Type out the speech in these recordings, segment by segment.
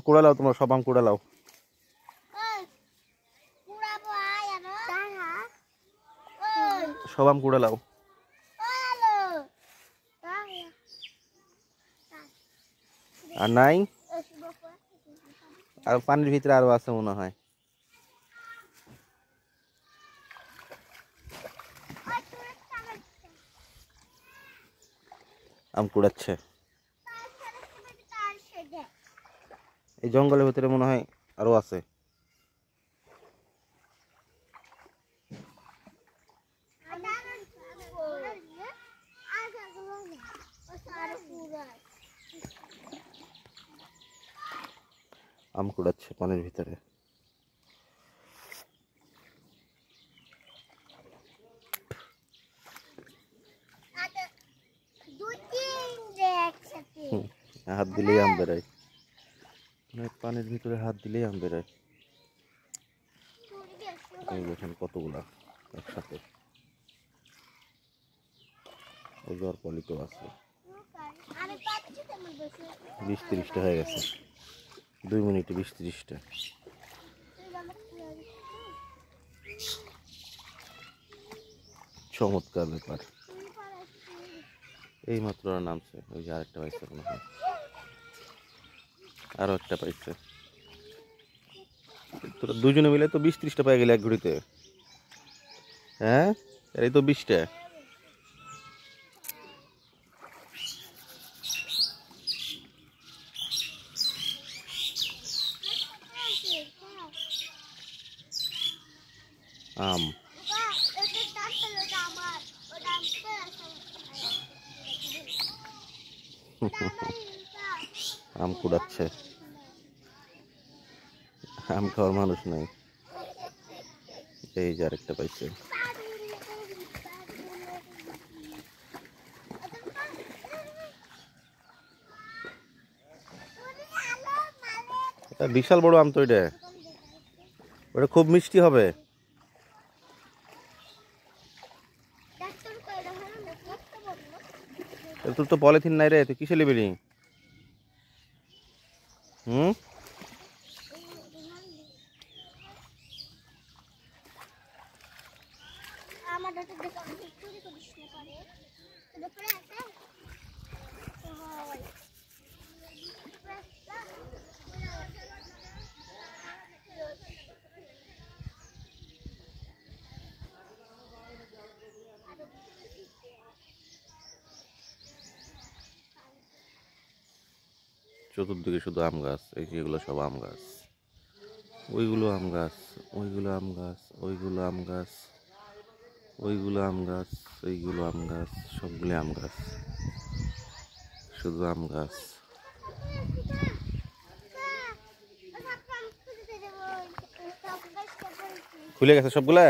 কুড়া লাও, তোমরা সব আম কুড়া লাও। সব আম কুড়া লাও। আর নাই, আর পানির ভিতরে আরো আছে মনে হয়। আম কুড়াচ্ছে এই জঙ্গলের ভিতরে, মনে হয় আরো আছে। আম কুড়াচ্ছে পানির ভিতরে। হাত দিলেই আম বেরোয়, পানির ভিতরে হাত দিলেই আম বেরোয়। এই দেখেন কতগুলা একসাথে, ওই জ্বর পলিতো আছে। 20-30টা হয়ে গেছে, 2 মিনিটে 20-30টা। চমৎকার ব্যাপার। এই মাত্র নামছে, ওই যে আরেকটা পাইছে মনে হয়, আরো একটা পাইছে। তোরা দুজনে মিলে তো 20-30টা পাই গেলে এক ঘুড়িতে। হ্যাঁ, এই তো 20টা। আম আম কুড়াচ্ছে, আম খাওয়ার মানুষ নাই। এই যে আরেকটা পাইছে। বিশাল বড় আম তো এটা, ওটা খুব মিষ্টি হবে। তোর তো পলিথিন নাই রে, তুই কিসে নিবি? হুম, চতুর্দিকে শুধু আম গাছ। এই যে এগুলো সব আম গাছ, ওইগুলো আম গাছ, ওইগুলো আম গাছ, ওইগুলো আম গাছ, ওইগুলো আম গাছ, ওইগুলো আম গাছ, সবগুলো আম গাছ, শুধু আম গাছ। খুলে গেছে সবগুলা,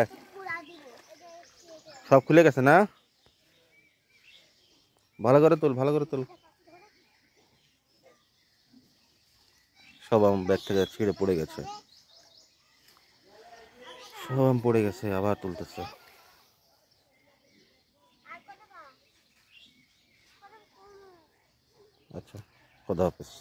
সব খুলে গেছে না? ভালো করে তোল, ভালো করে তোল। সব আম ব্যাগ থেকে ছিঁড়ে পড়ে গেছে, সব আম পড়ে গেছে, আবার তুলতেছে। আচ্ছা, খোদা হাফেজ।